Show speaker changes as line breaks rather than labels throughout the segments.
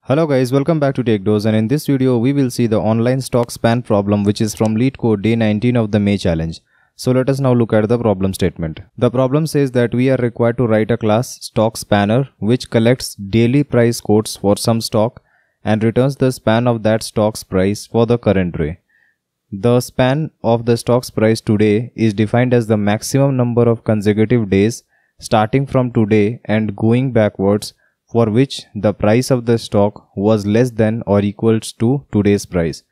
Hello guys, welcome back to TechDose, and in this video we will see the online stock span problem which is from LeetCode day 19 of the May challenge. So let us now look at the problem statement. The problem says that we are required to write a class stock spanner which collects daily price quotes for some stock and returns the span of that stock's price for the current day. The span of the stock's price today is defined as the maximum number of consecutive days starting from today and going backwards for which the price of the stock was less than or equals to today's price.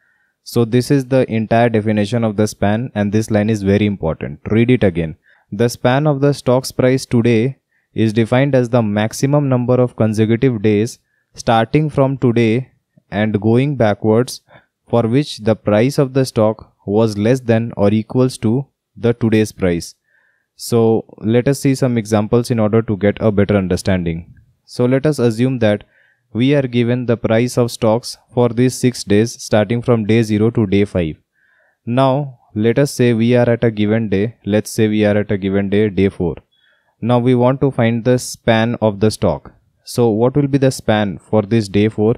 So this is the entire definition of the span, and this line is very important. Read it again. The span of the stock's price today is defined as the maximum number of consecutive days starting from today and going backwards for which the price of the stock was less than or equals to the today's price. So let us see some examples in order to get a better understanding. So let us assume that we are given the price of stocks for these 6 days starting from day 0 to day 5. Now let us say we are at a given day. Let's say we are at a given day, day 4. Now we want to find the span of the stock. So what will be the span for this day 4?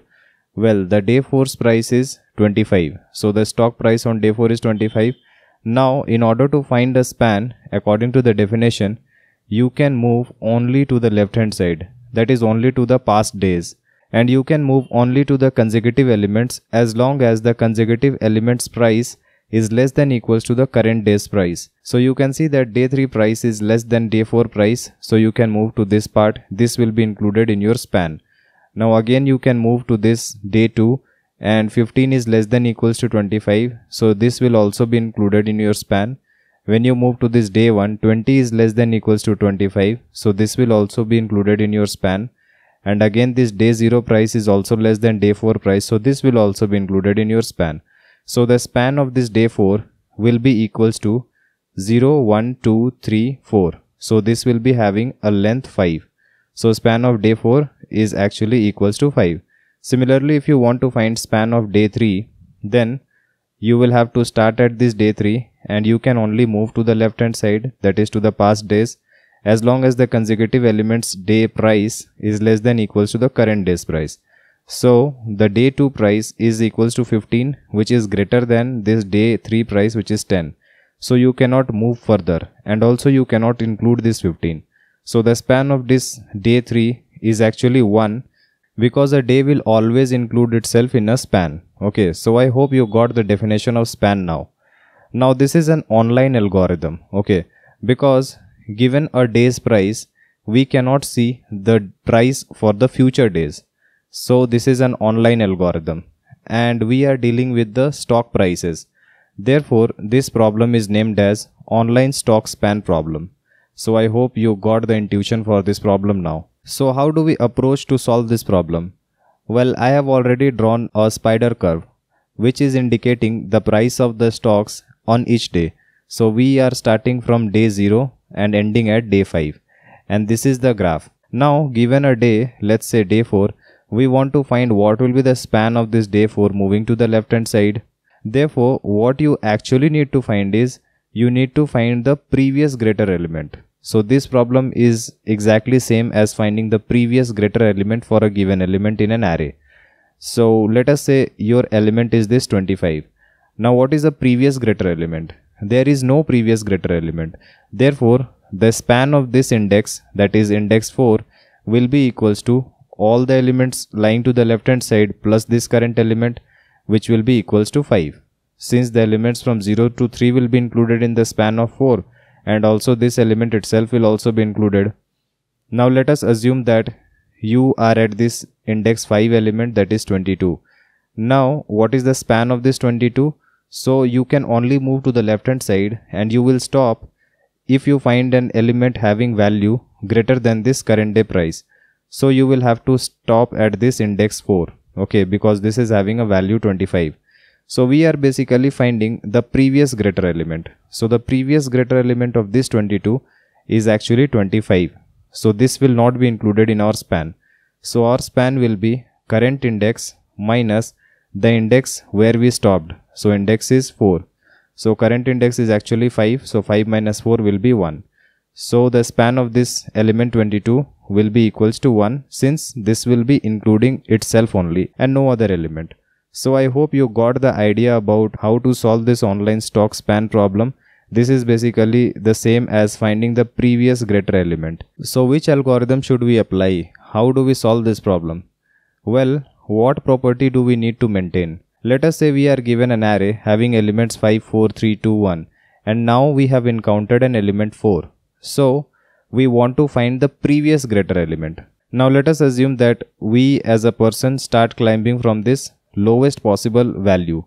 Well, the day 4's price is 25. So the stock price on day 4 is 25. Now in order to find the span according to the definition, you can move only to the left hand side. That is only to the past days, and you can move only to the consecutive elements as long as the consecutive elements price is less than equals to the current day's price. So you can see that day 3 price is less than day 4 price, so you can move to this part. This will be included in your span. Now again you can move to this day 2, and 15 is less than equals to 25, so this will also be included in your span. When you move to this day 1, 20 is less than equals to 25, so this will also be included in your span. And again this day 0 price is also less than day 4 price, so this will also be included in your span. So the span of this day 4 will be equals to 0, 1, 2, 3, 4. So this will be having a length 5. So span of day 4 is actually equals to 5. Similarly, if you want to find span of day 3, then you will have to start at this day 3 and you can only move to the left hand side, that is to the past days, as long as the consecutive elements day price is less than equals to the current day's price. So the day 2 price is equals to 15, which is greater than this day 3 price, which is 10. So you cannot move further, and also you cannot include this 15. So the span of this day 3 is actually 1, because a day will always include itself in a span. Okay, so I hope you got the definition of span now. Now this is an online algorithm, okay, because given a day's price, we cannot see the price for the future days. So this is an online algorithm and we are dealing with the stock prices. Therefore, this problem is named as online stock span problem. So I hope you got the intuition for this problem now. So how do we approach to solve this problem? Well, I have already drawn a spider curve which is indicating the price of the stocks on each day. So we are starting from day 0 and ending at day 5, and this is the graph. Now given a day, let's say day 4, we want to find what will be the span of this day 4 moving to the left hand side. Therefore, what you actually need to find is, you need to find the previous greater element. So this problem is exactly same as finding the previous greater element for a given element in an array. So let us say your element is this 25. Now what is the previous greater element? There is no previous greater element. Therefore, the span of this index, that is index 4, will be equals to all the elements lying to the left hand side plus this current element, which will be equals to 5. Since the elements from 0 to 3 will be included in the span of 4, and also this element itself will also be included. Now let us assume that you are at this index 5 element, that is 22. Now what is the span of this 22? So you can only move to the left hand side and you will stop if you find an element having value greater than this current day price. So you will have to stop at this index 4, okay, because this is having a value 25. So we are basically finding the previous greater element. So the previous greater element of this 22 is actually 25. So this will not be included in our span. So our span will be current index minus the index where we stopped. So index is 4. So current index is actually 5. So 5 minus 4 will be 1. So the span of this element 22 will be equals to 1, since this will be including itself only and no other element. So I hope you got the idea about how to solve this online stock span problem. This is basically the same as finding the previous greater element. So which algorithm should we apply? How do we solve this problem? Well, what property do we need to maintain? Let us say we are given an array having elements 5, 4, 3, 2, 1, and now we have encountered an element 4. So we want to find the previous greater element. Now let us assume that we as a person start climbing from this lowest possible value,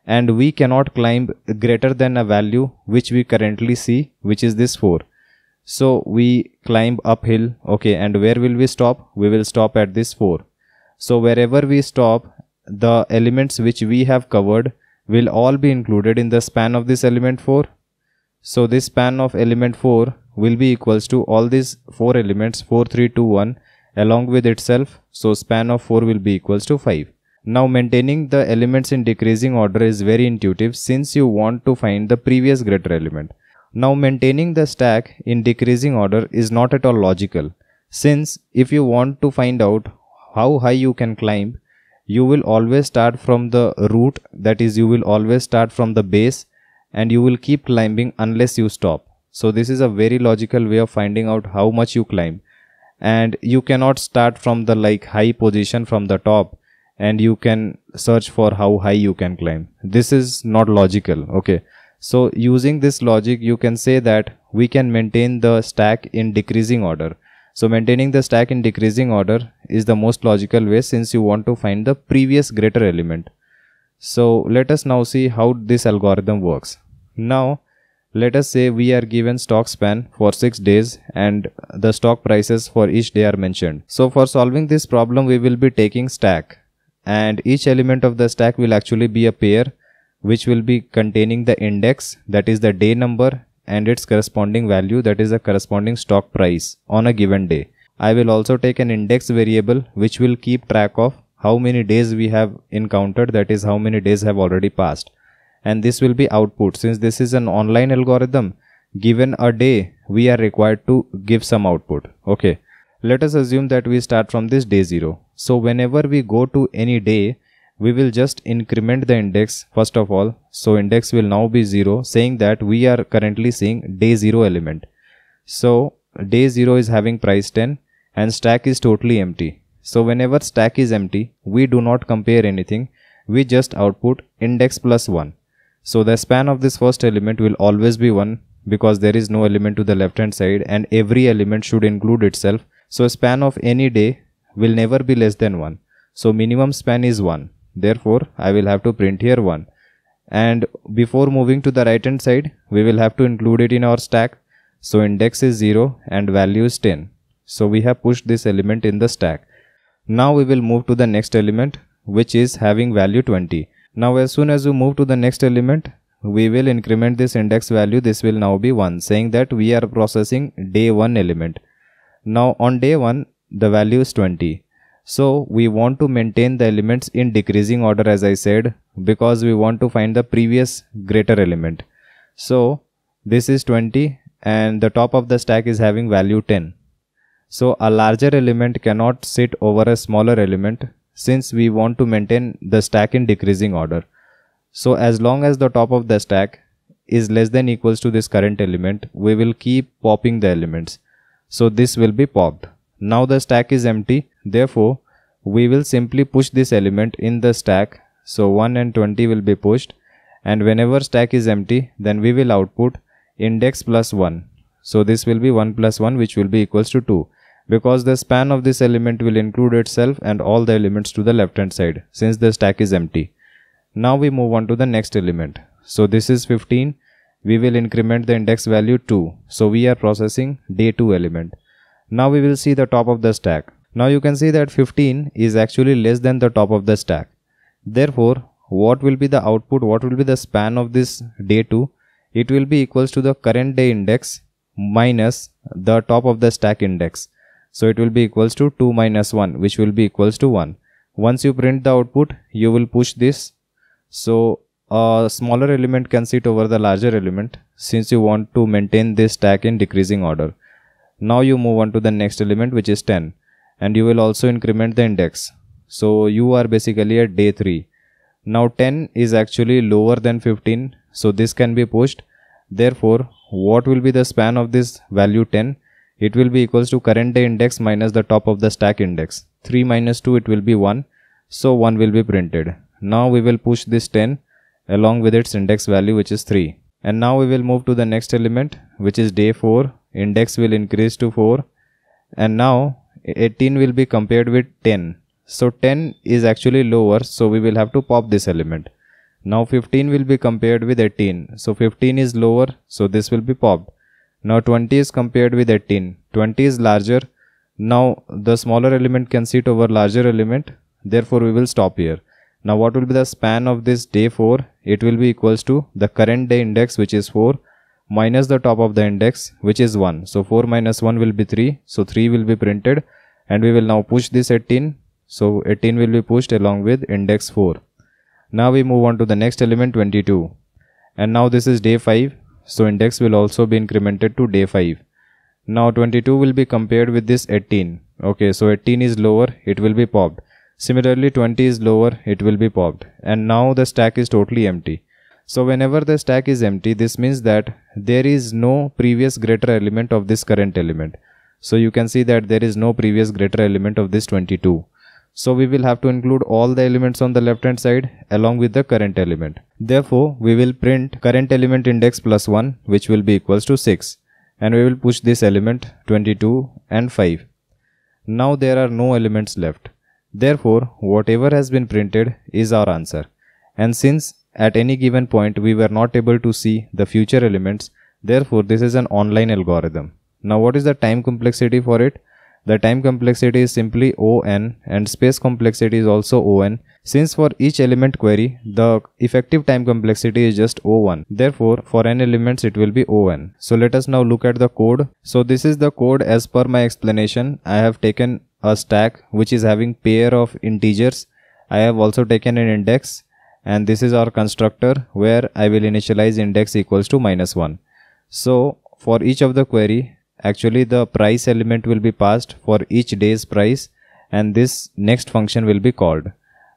and we cannot climb greater than a value which we currently see, which is this 4. So we climb uphill, okay, and where will we stop? We will stop at this 4. So wherever we stop, the elements which we have covered will all be included in the span of this element 4. So this span of element 4 will be equals to all these 4 elements 4, 3, 2, 1 along with itself. So span of 4 will be equals to 5. Now maintaining the elements in decreasing order is very intuitive, since you want to find the previous greater element. Now maintaining the stack in decreasing order is not at all logical, since if you want to find out how high you can climb, you will always start from the root, that is, you will always start from the base and you will keep climbing unless you stop. So this is a very logical way of finding out how much you climb, and you cannot start from the high position from the top and you can search for how high you can climb. This is not logical, okay. So using this logic, you can say that we can maintain the stack in decreasing order. So maintaining the stack in decreasing order is the most logical way, since you want to find the previous greater element. So let us now see how this algorithm works. Now let us say we are given stock span for 6 days and the stock prices for each day are mentioned. So for solving this problem, we will be taking stack, and each element of the stack will actually be a pair which will be containing the index, that is the day number, and its corresponding value, that is the corresponding stock price on a given day. I will also take an index variable which will keep track of how many days we have encountered, that is how many days have already passed, and this will be output. Since this is an online algorithm, given a day we are required to give some output, okay. Let us assume that we start from this day 0. So whenever we go to any day, we will just increment the index first of all. So index will now be 0, saying that we are currently seeing day 0 element. So day 0 is having price 10 and stack is totally empty. So whenever stack is empty, we do not compare anything, we just output index plus 1. So the span of this first element will always be 1, because there is no element to the left hand side and every element should include itself. So span of any day will never be less than 1. So minimum span is 1. Therefore, I will have to print here 1. And before moving to the right hand side, we will have to include it in our stack. So index is 0 and value is 10. So we have pushed this element in the stack. Now we will move to the next element, which is having value 20. Now as soon as we move to the next element, we will increment this index value. This will now be 1, saying that we are processing day 1 element. Now on day 1, the value is 20. So we want to maintain the elements in decreasing order, as I said, because we want to find the previous greater element. So this is 20 and the top of the stack is having value 10. So a larger element cannot sit over a smaller element, since we want to maintain the stack in decreasing order. So as long as the top of the stack is less than equals to this current element, we will keep popping the elements. So this will be popped. Now the stack is empty, therefore we will simply push this element in the stack. So 1 and 20 will be pushed, and whenever stack is empty, then we will output index plus 1. So this will be 1 plus 1, which will be equals to 2, because the span of this element will include itself and all the elements to the left hand side, since the stack is empty. Now we move on to the next element. So this is 15. We will increment the index value 2. So we are processing day 2 element. Now we will see the top of the stack. Now you can see that 15 is actually less than the top of the stack. Therefore, what will be the output? What will be the span of this day 2? It will be equals to the current day index minus the top of the stack index. So it will be equals to 2 minus 1, which will be equals to 1. Once you print the output, you will push this. So a smaller element can sit over the larger element since you want to maintain this stack in decreasing order. Now you move on to the next element, which is 10, and you will also increment the index. So you are basically at day 3. Now 10 is actually lower than 15, so this can be pushed. Therefore, what will be the span of this value 10? It will be equals to current day index minus the top of the stack index. 3 minus 2, it will be 1. So 1 will be printed. Now we will push this 10 along with its index value, which is 3. And now we will move to the next element, which is day 4. Index will increase to 4. And now 18 will be compared with 10. So 10 is actually lower, so we will have to pop this element. Now 15 will be compared with 18. So 15 is lower, so this will be popped. Now 20 is compared with 18. 20 is larger. Now the smaller element can sit over larger element. Therefore we will stop here. Now what will be the span of this day 4? It will be equals to the current day index, which is 4, minus the top of the index, which is 1. So 4 minus 1 will be 3. So 3 will be printed, and we will now push this 18. So 18 will be pushed along with index 4. Now we move on to the next element, 22. And now this is day 5. So index will also be incremented to day 5. Now 22 will be compared with this 18. Okay, so 18 is lower, it will be popped. Similarly, 20 is lower, it will be popped. And now the stack is totally empty. So whenever the stack is empty, this means that there is no previous greater element of this current element. So you can see that there is no previous greater element of this 22. So we will have to include all the elements on the left hand side along with the current element. Therefore, we will print current element index plus 1, which will be equals to 6. And we will push this element 22 and 5. Now there are no elements left. Therefore, whatever has been printed is our answer. And since at any given point we were not able to see the future elements, therefore this is an online algorithm. Now what is the time complexity for it? The time complexity is simply O(n) and space complexity is also O(n). Since for each element query, the effective time complexity is just O(1). Therefore, for n elements it will be O(n). So let us now look at the code. So this is the code as per my explanation. I have taken a stack which is having pair of integers. I have also taken an index, and this is our constructor where I will initialize index equals to -1. So for each of the query, actually the price element will be passed for each day's price, and this next function will be called.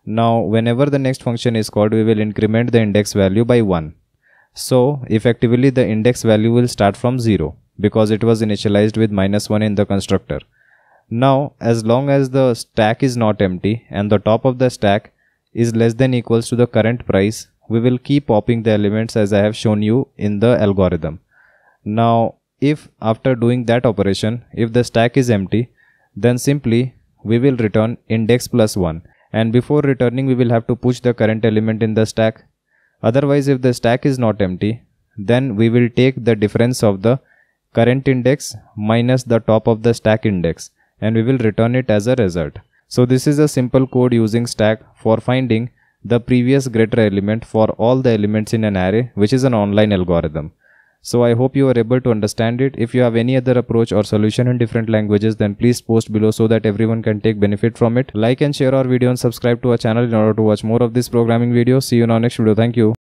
Now whenever the next function is called, we will increment the index value by 1. So effectively the index value will start from 0 because it was initialized with -1 in the constructor. Now as long as the stack is not empty and the top of the stack is less than equals to the current price, we will keep popping the elements as I have shown you in the algorithm. Now if after doing that operation, if the stack is empty, then simply we will return index plus 1, and before returning we will have to push the current element in the stack. Otherwise, if the stack is not empty, then we will take the difference of the current index minus the top of the stack index, and we will return it as a result. So this is a simple code using stack for finding the previous greater element for all the elements in an array, which is an online algorithm. So I hope you are able to understand it. If you have any other approach or solution in different languages, then please post below so that everyone can take benefit from it. Like and share our video and subscribe to our channel in order to watch more of these programming videos. See you in our next video. Thank you.